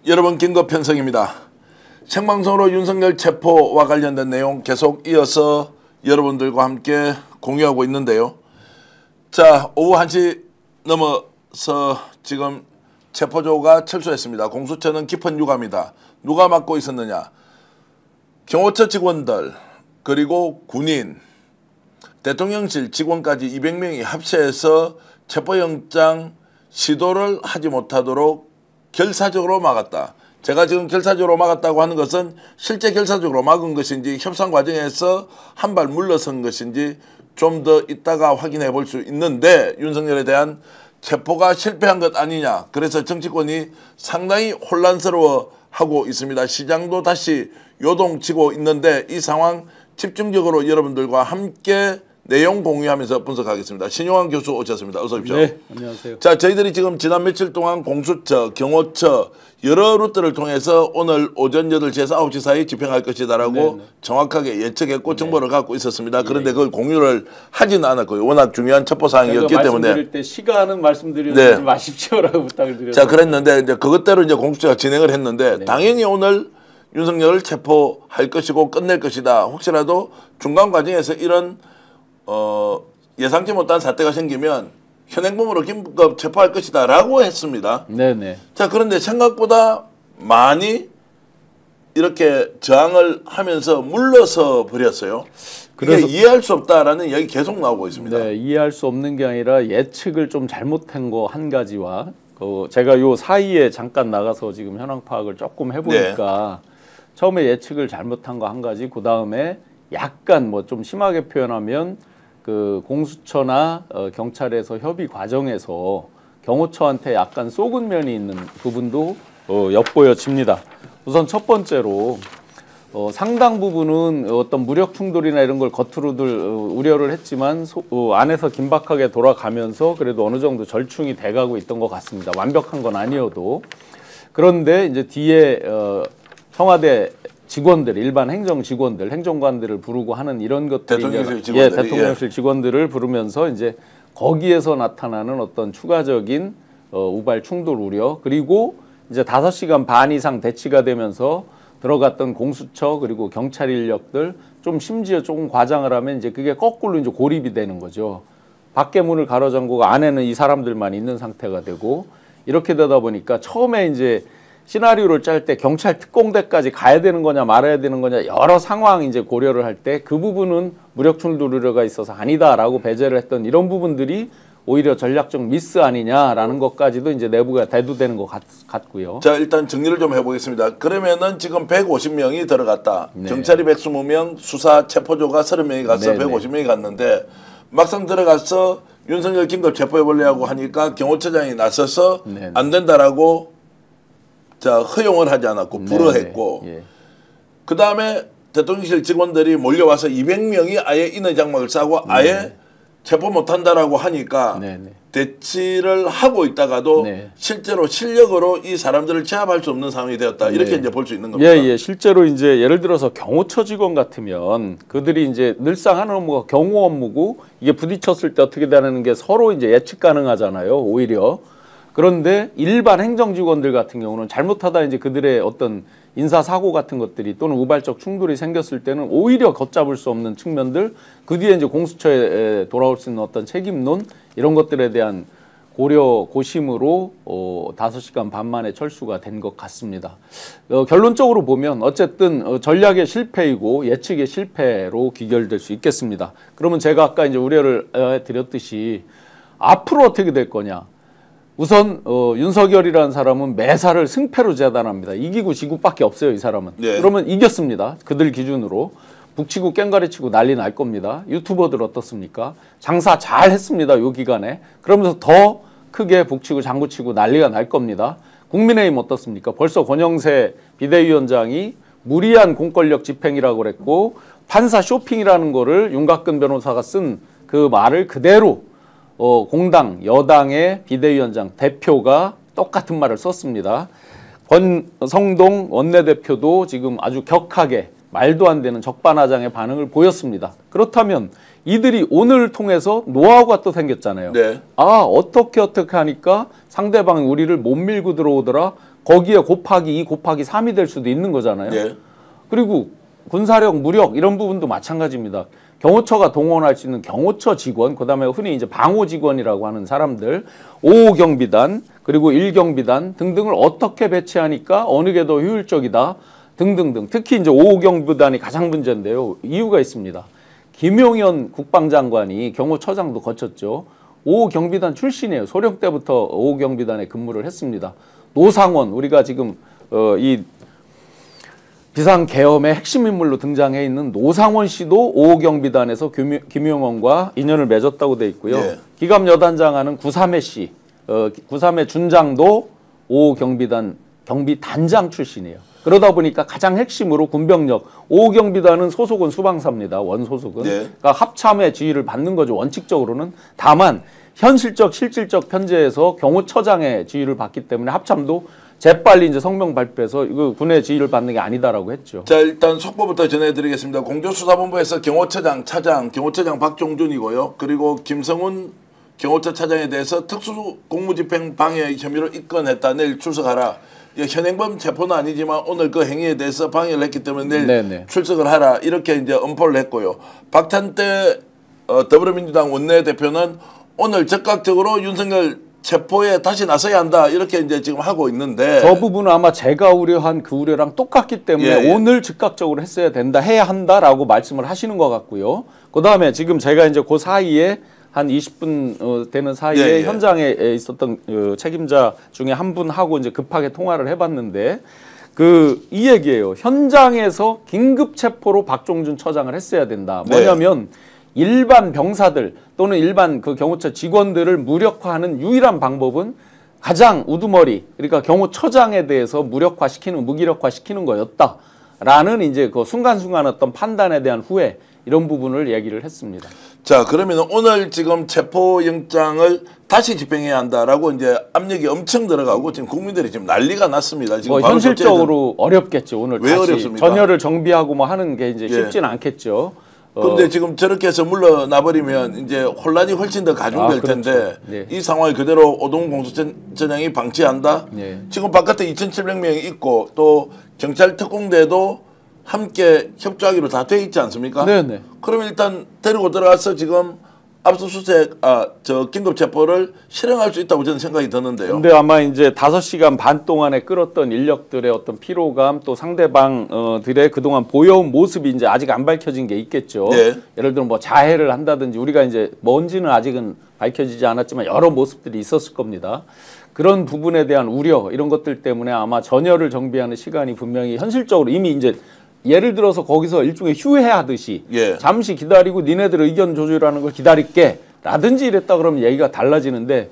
여러분, 긴급 편성입니다. 생방송으로 윤석열 체포와 관련된 내용 계속 이어서 여러분들과 함께 공유하고 있는데요. 자, 오후 1시 넘어서 지금 체포조가 철수했습니다. 공수처는 깊은 유감이다. 누가 맡고 있었느냐? 경호처 직원들, 그리고 군인, 대통령실 직원까지 200명이 합체해서 체포영장 시도를 하지 못하도록 결사적으로 막았다. 제가 지금 결사적으로 막았다고 하는 것은 실제 결사적으로 막은 것인지 협상 과정에서 한 발 물러선 것인지 좀 더 이따가 확인해 볼 수 있는데, 윤석열에 대한 체포가 실패한 것 아니냐. 그래서 정치권이 상당히 혼란스러워하고 있습니다. 시장도 다시 요동치고 있는데 이 상황 집중적으로 여러분들과 함께 내용 공유하면서 분석하겠습니다. 신용환 교수 오셨습니다. 어서 오십시오. 네, 안녕하세요. 자, 저희들이 지금 지난 며칠 동안 공수처, 경호처 여러 루트를 통해서 오늘 오전 8시에서 9시 사이 집행할 것이다라고 네네. 정확하게 예측했고 정보를 갖고 있었습니다. 그런데 그걸 공유를 하지는 않았고요. 워낙 중요한 첩보사항이었기 때문에. 말씀드릴 때 시간은 말씀드리지 네. 마십시오라고 부탁을 드렸습니다. 자, 그랬는데 이제 그것대로 이제 공수처가 진행을 했는데 당연히 오늘 윤석열을 체포할 것이고 끝낼 것이다. 혹시라도 중간 과정에서 이런 예상치 못한 사태가 생기면 현행범으로 긴급 체포할 것이다 라고 했습니다. 네네. 자, 그런데 생각보다 많이 이렇게 저항을 하면서 물러서 버렸어요. 그래서 이해할 수 없다라는 이야기 계속 나오고 있습니다. 네, 이해할 수 없는 게 아니라 예측을 좀 잘못한 거 한 가지와 제가 요 사이에 잠깐 나가서 지금 현황 파악을 조금 해보니까 처음에 예측을 잘못한 거 한 가지, 그 다음에 약간 뭐 좀 심하게 표현하면 그 공수처나 경찰에서 협의 과정에서 경호처한테 약간 쏘은 면이 있는 부분도 엿보여집니다. 우선 첫 번째로 상당 부분은 어떤 무력 충돌이나 이런 걸 겉으로들 우려를 했지만 안에서 긴박하게 돌아가면서 그래도 어느 정도 절충이 돼가고 있던 것 같습니다. 완벽한 건 아니어도. 그런데 이제 뒤에 청와대 직원들, 일반 행정 직원들, 행정관들을 부르고 하는 이런 것들이 대통령실 직원들이, 대통령실 직원들을 부르면서 이제 거기에서 나타나는 어떤 추가적인 우발 충돌 우려, 그리고 이제 5시간 반 이상 대치가 되면서 들어갔던 공수처 그리고 경찰 인력들, 좀 심지어 조금 과장을 하면 이제 그게 거꾸로 이제 고립이 되는 거죠. 밖에 문을 가로잠그고 안에는 이 사람들만 있는 상태가 되고, 이렇게 되다 보니까 처음에 이제 시나리오를 짤 때 경찰 특공대까지 가야 되는 거냐 말아야 되는 거냐 여러 상황 이제 고려를 할 때 그 부분은 무력 충돌 우려가 있어서 아니다라고 배제를 했던 이런 부분들이 오히려 전략적 미스 아니냐라는 것까지도 이제 내부가 대두되는 것 같고요. 자, 일단 정리를 좀 해보겠습니다. 그러면은 지금 150명이 들어갔다. 경찰이 120명, 수사 체포조가 30명이 가서 150명이 갔는데 막상 들어가서 윤석열 긴급 체포해보려고 하니까 경호처장이 나서서 안 된다라고 자, 허용을 하지 않았고 불허했고 그 다음에 대통령실 직원들이 몰려와서 200명이 아예 인의 장막을 싸고 아예 체포 못한다라고 하니까 대치를 하고 있다가도 실제로 실력으로 이 사람들을 제압할 수 없는 상황이 되었다. 이렇게 이제 볼 수 있는 겁니다. 예, 실제로 이제 예를 들어서 경호처 직원 같으면 그들이 이제 늘상 하는 업무가 경호 업무고 이게 부딪혔을 때 어떻게 되는 게 서로 이제 예측 가능하잖아요. 오히려. 그런데 일반 행정 직원들 같은 경우는 잘못하다 이제 그들의 어떤 인사사고 같은 것들이 또는 우발적 충돌이 생겼을 때는 오히려 걷잡을 수 없는 측면들, 그 뒤에 이제 공수처에 돌아올 수 있는 어떤 책임론 이런 것들에 대한 고심으로 5시간 반 만에 철수가 된 것 같습니다. 결론적으로 보면 어쨌든 전략의 실패이고 예측의 실패로 귀결될 수 있겠습니다. 그러면 제가 아까 이제 우려를 드렸듯이 앞으로 어떻게 될 거냐. 우선 윤석열이라는 사람은 매사를 승패로 재단합니다. 이기고 지고밖에 없어요, 이 사람은. 그러면 이겼습니다. 그들 기준으로. 북치고 깽가리치고 난리 날 겁니다. 유튜버들 어떻습니까? 장사 잘 했습니다, 요 기간에. 그러면서 더 크게 북치고 장구치고 난리가 날 겁니다. 국민의힘 어떻습니까? 벌써 권영세 비대위원장이 무리한 공권력 집행이라고 그랬고 판사 쇼핑이라는 거를 윤곽근 변호사가 쓴 그 말을 그대로 공당, 여당의 비대위원장, 대표가 똑같은 말을 썼습니다. 권성동 원내대표도 지금 아주 격하게 말도 안 되는 적반하장의 반응을 보였습니다. 그렇다면 이들이 오늘 통해서 노하우가 또 생겼잖아요. 네. 아, 어떻게 하니까 상대방이 우리를 못 밀고 들어오더라. 거기에 곱하기 2 곱하기 3이 될 수도 있는 거잖아요. 예. 그리고 군사력, 무력 이런 부분도 마찬가지입니다. 경호처가 동원할 수 있는 경호처 직원, 그다음에 흔히 이제 방호 직원이라고 하는 사람들, 5호 경비단, 그리고 1경비단 등등을 어떻게 배치하니까 어느 게 더 효율적이다 등등등. 특히 이제 5호 경비단이 가장 문제인데요. 이유가 있습니다. 김용현 국방장관이 경호처장도 거쳤죠. 5호 경비단 출신이에요. 소령 때부터 5호 경비단에 근무를 했습니다. 노상원, 우리가 지금 이 비상계엄의 핵심 인물로 등장해 있는 노상원 씨도 5호 경비단에서 김용원과 인연을 맺었다고 돼 있고요. 예. 기갑여단장하는 구삼회 씨, 구삼회 준장도 5호 경비단 경비단장 출신이에요. 그러다 보니까 가장 핵심으로 군병력, 5호 경비단은 소속은 수방사입니다. 원소속은. 네. 그러니까 합참의 지휘를 받는 거죠. 원칙적으로는. 다만 현실적, 실질적 편제에서 경호처장의 지휘를 받기 때문에 합참도 재빨리 이제 성명 발표해서 이거 군의 지휘를 받는 게 아니다라고 했죠. 자, 일단 속보부터 전해드리겠습니다. 공조수사본부에서 경호처장 차장, 경호처장 박종준이고요. 그리고 김성훈 경호처 차장에 대해서 특수공무집행 방해 혐의로 입건했다. 내일 출석하라. 현행범 체포는 아니지만 오늘 그 행위에 대해서 방해를 했기 때문에 내일 네네. 출석을 하라. 이렇게 이제 엄포를 했고요. 박찬대 더불어민주당 원내대표는 오늘 적극적으로 윤석열 체포에 다시 나서야 한다. 이렇게 이제 지금 하고 있는데 저 부분은 아마 제가 우려한 그 우려랑 똑같기 때문에 예. 오늘 즉각적으로 했어야 된다, 해야 한다라고 말씀을 하시는 것 같고요. 그다음에 지금 제가 이제 그 사이에 한 20분 되는 사이에 예. 현장에 있었던 책임자 중에 한 분하고 이제 급하게 통화를 해봤는데 이 얘기예요. 현장에서 긴급 체포로 박종준 처장을 했어야 된다. 뭐냐면 일반 병사들 또는 일반 그 경호처 직원들을 무력화하는 유일한 방법은 가장 우두머리, 그러니까 경호처장에 대해서 무기력화시키는 거였다라는 이제 그 순간순간 어떤 판단에 대한 후회, 이런 부분을 얘기를 했습니다. 자, 그러면 오늘 지금 체포영장을 다시 집행해야 한다라고 이제 압력이 엄청 들어가고 지금 국민들이 지금 난리가 났습니다. 지금 뭐 현실적으로 어렵겠죠. 오늘 왜 다시 어렵습니까? 전열을 정비하고 뭐 하는 게 이제 쉽지는 않겠죠. 그런데 지금 저렇게 해서 물러나버리면 이제 혼란이 훨씬 더 가중될 그렇죠. 텐데 네. 이 상황을 그대로 오동훈 공수처장이 방치한다? 네. 지금 바깥에 2,700명이 있고 또 경찰 특공대도 함께 협조하기로 다 돼 있지 않습니까? 네네. 그러면 일단 데리고 들어가서 지금 압수수색, 긴급 체포를 실행할 수 있다고 저는 생각이 드는데요. 근데 아마 이제 5시간 반 동안에 끌었던 인력들의 어떤 피로감, 또 상대방들의 그동안 보여온 모습이 이제 아직 안 밝혀진 게 있겠죠. 네. 예를 들어 뭐 자해를 한다든지, 우리가 이제 뭔지는 아직은 밝혀지지 않았지만 여러 모습들이 있었을 겁니다. 그런 부분에 대한 우려, 이런 것들 때문에 아마 전열을 정비하는 시간이 분명히 현실적으로 이미 이제 예를 들어서 거기서 일종의 휴회하듯이 잠시 기다리고 니네들 의견 조율하는 걸 기다릴게 라든지 이랬다 그러면 얘기가 달라지는데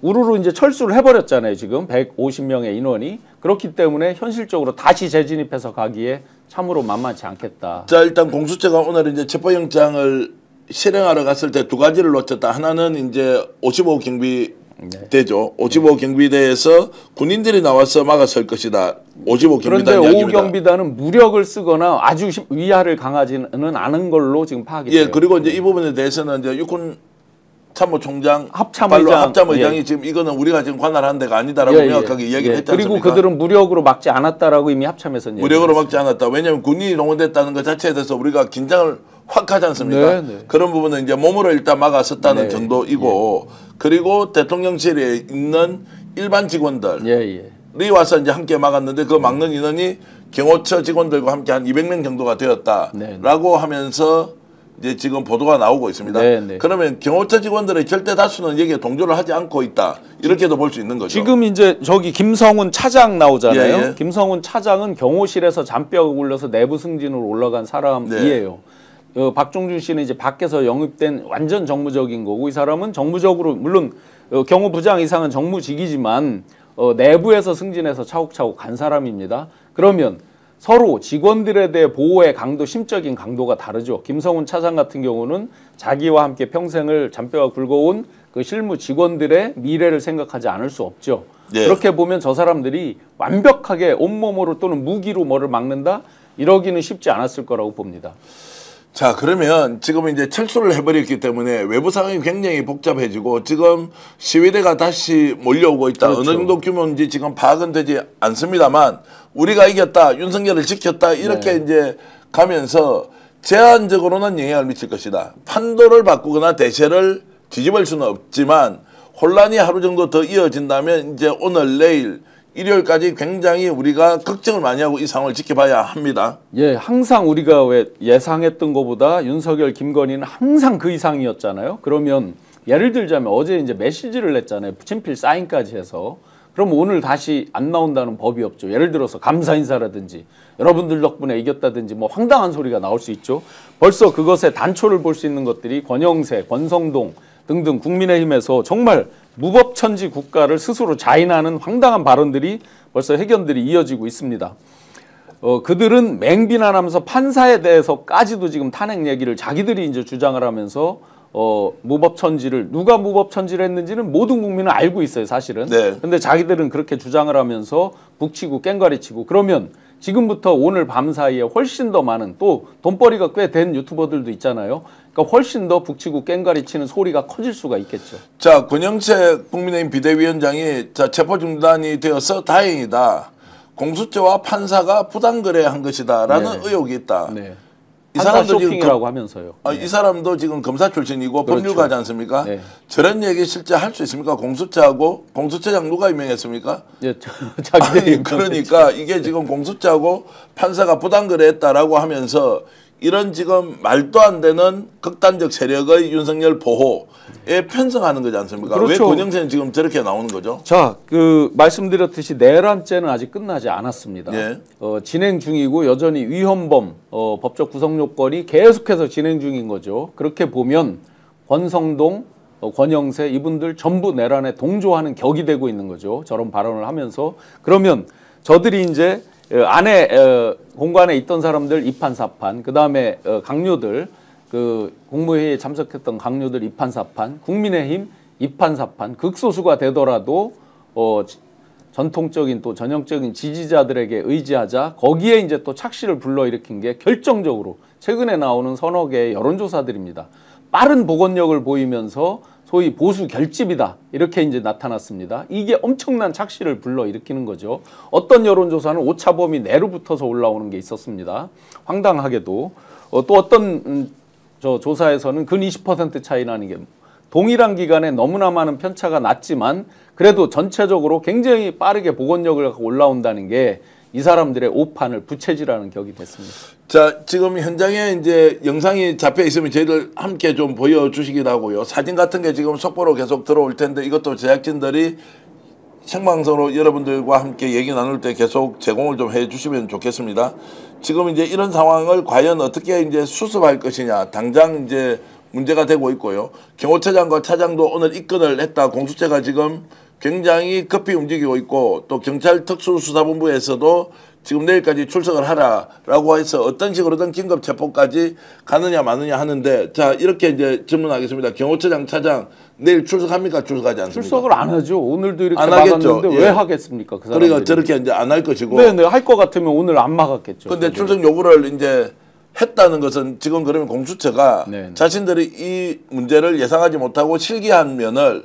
우르르 이제 철수를 해버렸잖아요. 지금 150명의 인원이. 그렇기 때문에 현실적으로 다시 재진입해서 가기에 참으로 만만치 않겠다. 자, 일단 공수처가 오늘 이제 체포영장을 실행하러 갔을 때 두 가지를 놓쳤다. 하나는 이제 55 경비대죠. 55 경비대에서 군인들이 나와서 막아설 것이다. 55 경비단 그런데 이야기입니다. 5 경비단은 무력을 쓰거나 아주 위하를 강하지는 않은 걸로 지금 파악이 돼요. 그리고 이제 이 부분에 대해서는 이제 육군 참모총장 합참의장, 합참의장이 지금 이거는 우리가 지금 관할하는 데가 아니다라고 명확하게 이야기를 했지 않습니까? 그리고 그들은 무력으로 막지 않았다라고 이미 합참에서 무력으로 막지 않았다. 왜냐하면 군인이 동원됐다는 것 자체에 대해서 우리가 긴장을 확 하지 않습니까? 그런 부분은 이제 몸으로 일단 막았었다는 정도이고 그리고 대통령실에 있는 일반 직원들 이 와서 이제 함께 막았는데 그 막는 인원이 경호처 직원들과 함께 한 200명 정도가 되었다라고 하면서 이제 지금 보도가 나오고 있습니다. 그러면 경호처 직원들의 절대 다수는 여기에 동조를 하지 않고 있다. 이렇게도 볼 수 있는 거죠. 지금 이제 저기 김성훈 차장 나오잖아요. 김성훈 차장은 경호실에서 잔뼈가 굴려서 내부 승진으로 올라간 사람이에요. 박종준 씨는 이제 밖에서 영입된 완전 정무적인 거고 이 사람은 정무적으로 물론 경호부장 이상은 정무직이지만 내부에서 승진해서 차곡차곡 간 사람입니다. 그러면 서로 직원들에 대해 보호의 강도, 심적인 강도가 다르죠. 김성훈 차장 같은 경우는 자기와 함께 평생을 잔뼈가 굵어온 그 실무 직원들의 미래를 생각하지 않을 수 없죠. 그렇게 보면 저 사람들이 완벽하게 온몸으로 또는 무기로 뭐를 막는다? 이러기는 쉽지 않았을 거라고 봅니다. 자, 그러면 지금 이제 철수를 해버렸기 때문에 외부 상황이 굉장히 복잡해지고 지금 시위대가 다시 몰려오고 있다. 그렇죠. 어느 정도 규모인지 지금 파악은 되지 않습니다만 우리가 이겼다, 윤석열을 지켰다 이렇게 네. 이제 가면서 제한적으로는 영향을 미칠 것이다. 판도를 바꾸거나 대세를 뒤집을 수는 없지만 혼란이 하루 정도 더 이어진다면 이제 오늘 내일 일요일까지 굉장히 우리가 걱정을 많이 하고 이 상황을 지켜봐야 합니다. 예, 항상 우리가 왜 예상했던 것보다 윤석열, 김건희는 항상 그 이상이었잖아요. 그러면 예를 들자면 어제 이제 메시지를 냈잖아요. 친필 사인까지 해서. 그럼 오늘 다시 안 나온다는 법이 없죠. 예를 들어서 감사 인사라든지 여러분들 덕분에 이겼다든지 뭐 황당한 소리가 나올 수 있죠. 벌써 그것의 단초를 볼 수 있는 것들이 권영세, 권성동 등등 국민의힘에서 정말 무법천지 국가를 스스로 자인하는 황당한 발언들이 벌써 해견들이 이어지고 있습니다. 그들은 맹비난하면서 판사에 대해서까지도 지금 탄핵 얘기를 자기들이 이제 주장을 하면서 무법천지를 누가 무법천지를 했는지는 모든 국민은 알고 있어요, 사실은. 네. 근데 자기들은 그렇게 주장을 하면서 북치고 깽가리치고 그러면 지금부터 오늘 밤 사이에 훨씬 더 많은 또 돈벌이가 꽤 된 유튜버들도 있잖아요. 그러니까 훨씬 더 북치고 깽가리치는 소리가 커질 수가 있겠죠. 자, 권영세 국민의힘 비대위원장이 자, 체포 중단이 되어서 다행이다. 공수처와 판사가 부당거래한 것이다라는 네. 의혹이 있다. 네. 이 판사 사람도 쇼핑이라고 하면서요. 네. 이 사람도 지금 검사 출신이고 그렇죠. 법률가지 않습니까? 네. 저런 얘기 실제 할 수 있습니까? 공수처하고 공수처장 누가 임명했습니까? 예, 자기들이 아니, 그러니까 이게 지금 공수처하고 판사가 부당거래했다라고 하면서 이런 지금 말도 안 되는 극단적 세력의 윤석열 보호에 편성하는 거지 않습니까? 그렇죠. 왜 권영세는 지금 저렇게 나오는 거죠? 자, 그 말씀드렸듯이 내란죄는 아직 끝나지 않았습니다. 예. 진행 중이고 여전히 위헌범 법적 구성 요건이 계속해서 진행 중인 거죠. 그렇게 보면 권성동, 권영세 이분들 전부 내란에 동조하는 격이 되고 있는 거죠. 저런 발언을 하면서 그러면 저들이 이제 안에 공관에 있던 사람들 이판사판, 그 다음에 강요들 그 국무회의에 참석했던 강요들 이판사판, 국민의힘 이판사판, 극소수가 되더라도 전통적인 또 전형적인 지지자들에게 의지하자 거기에 이제 또 착시를 불러일으킨 게 결정적으로 최근에 나오는 서너 개의 여론조사들입니다. 빠른 복원력을 보이면서 소위 보수 결집이다 이렇게 이제 나타났습니다. 이게 엄청난 착시를 불러일으키는 거죠. 어떤 여론조사는 오차범위 내로 붙어서 올라오는 게 있었습니다. 황당하게도 또 어떤 저 조사에서는 근 20% 차이 나는 게 동일한 기간에 너무나 많은 편차가 났지만 그래도 전체적으로 굉장히 빠르게 복원력을 갖고 올라온다는 게 이 사람들의 오판을 부채질하는 격이 됐습니다. 자, 지금 현장에 이제 영상이 잡혀 있으면 저희들 함께 좀 보여주시기도 하고요. 사진 같은 게 지금 속보로 계속 들어올 텐데 이것도 제작진들이 생방송으로 여러분들과 함께 얘기 나눌 때 계속 제공을 좀 해주시면 좋겠습니다. 지금 이제 이런 상황을 과연 어떻게 이제 수습할 것이냐 당장 이제 문제가 되고 있고요. 경호처장과 차장도 오늘 입건을 했다. 공수처가 지금 굉장히 급히 움직이고 있고 또 경찰 특수수사본부에서도 지금 내일까지 출석을 하라라고 해서 어떤 식으로든 긴급 체포까지 가느냐 마느냐 하는데 자 이렇게 이제 질문하겠습니다. 경호처장 차장 내일 출석합니까? 출석하지 않습니까? 출석을 안 하죠. 오늘도 이렇게 안 하겠죠. 막았는데 예. 왜 하겠습니까? 그 사람들이. 그러니까 저렇게 이제 안 할 것이고. 네, 할 것 같으면 오늘 안 막았겠죠. 근데 출석 요구를 이제 했다는 것은 지금 그러면 공수처가 네. 자신들이 이 문제를 예상하지 못하고 실기한 면을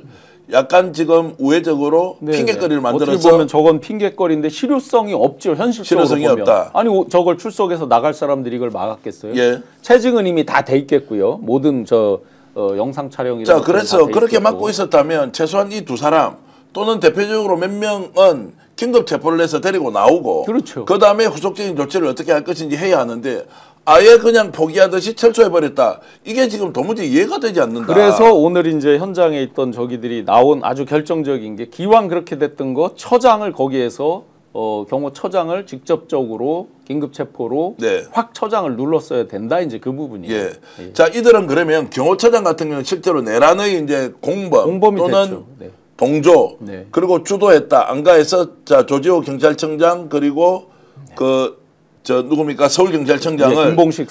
약간 지금 우회적으로 네, 핑계거리를 네. 만들어서 어떻게 보면 저건 핑계거리인데 실효성이 없죠. 현실적으로 실효성이 보면. 없다. 아니 저걸 출석해서 나갈 사람들이 이걸 막았겠어요? 예. 체증은 이미 다 돼 있겠고요. 모든 저 영상 촬영이 자 그래서 그렇게 막고 있었다면 최소한 이 두 사람 또는 대표적으로 몇 명은 긴급 체포를 해서 데리고 나오고 그렇죠. 그다음에 후속적인 조치를 어떻게 할 것인지 해야 하는데 아예 그냥 포기하듯이 철수해버렸다. 이게 지금 도무지 이해가 되지 않는다. 그래서 오늘 이제 현장에 있던 저기들이 나온 아주 결정적인 게 기왕 그렇게 됐던 거 처장을 거기에서 경호처장을 직접적으로 긴급체포로 네. 확 처장을 눌렀어야 된다. 이제 그 부분이에요. 예. 자 이들은 그러면 경호처장 같은 경우는 실제로 내란의 이제 공범 또는 됐죠. 네. 동조 네. 그리고 주도했다. 안가해서 자 조지호 경찰청장 그리고 저 누굽니까 서울경찰청장을 네, 김봉식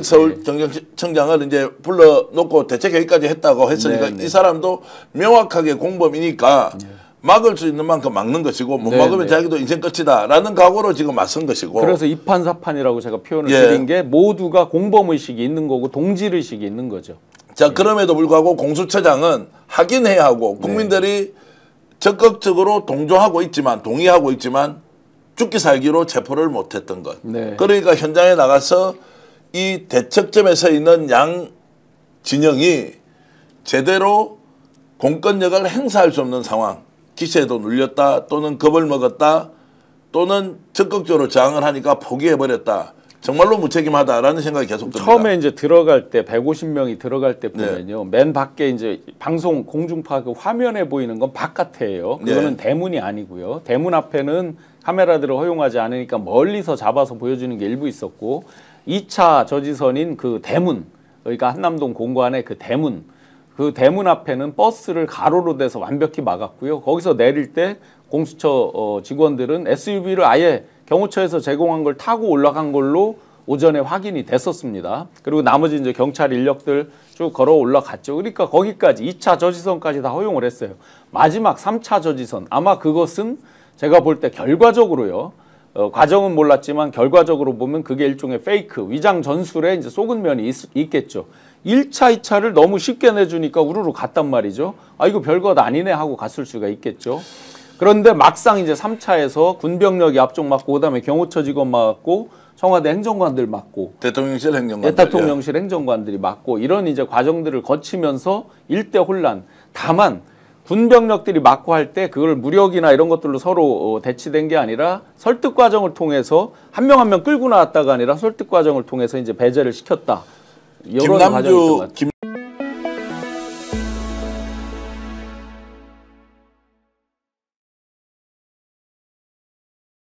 서울경찰청장을 이제 불러놓고 대책 회의까지 했다고 했으니까 네, 네. 이 사람도 명확하게 공범이니까 막을 수 있는 만큼 막는 것이고 못 네, 막으면 네. 자기도 인생 끝이다라는 각오로 지금 맞선 것이고. 그래서 이판사판이라고 제가 표현을 예. 드린 게 모두가 공범의식이 있는 거고 동질의식이 있는 거죠. 자, 그럼에도 불구하고 공수처장은 하긴 해야 하고 국민들이 적극적으로 동조하고 있지만 동의하고 있지만 죽기 살기로 체포를 못했던 것. 네. 그러니까 현장에 나가서 이 대척점에 서 있는 양 진영이 제대로 공권력을 행사할 수 없는 상황. 기세에도 눌렸다 또는 겁을 먹었다 또는 적극적으로 저항을 하니까 포기해버렸다. 정말로 무책임하다라는 생각이 계속 듭니다. 처음에 이제 들어갈 때 150명이 들어갈 때 보면요. 맨 밖에 이제 방송 공중파 그 화면에 보이는 건 바깥이에요. 그거는 대문이 아니고요. 대문 앞에는 카메라들을 허용하지 않으니까 멀리서 잡아서 보여주는 게 일부 있었고 2차 저지선인 그 대문, 그러니까 한남동 공관의 그 대문 앞에는 버스를 가로로 돼서 완벽히 막았고요. 거기서 내릴 때 공수처 직원들은 SUV를 아예 경호처에서 제공한 걸 타고 올라간 걸로 오전에 확인이 됐었습니다. 그리고 나머지 이제 경찰 인력들 쭉 걸어 올라갔죠. 그러니까 거기까지 2차 저지선까지 다 허용을 했어요. 마지막 3차 저지선 아마 그것은 제가 볼 때 결과적으로요. 과정은 몰랐지만 결과적으로 보면 그게 일종의 페이크, 위장 전술에 이제 속은 면이 있겠죠. 1차, 2차를 너무 쉽게 내주니까 우르르 갔단 말이죠. 아, 이거 별것 아니네 하고 갔을 수가 있겠죠. 그런데 막상 이제 3차에서 군병력이 앞쪽 맞고 그다음에 경호처 직원 맞고 청와대 행정관들 맞고 대통령실 행정관들, 대통령실 행정관들이 맞고 이런 이제 과정들을 거치면서 일대 혼란. 다만 군병력들이 맞고 할 때 그걸 무력이나 이런 것들로 서로 대치된 게 아니라 설득 과정을 통해서 한 명 한 명 끌고 나왔다가 아니라 설득 과정을 통해서 이제 배제를 시켰다. 이런 과정이 있던 것 같아요.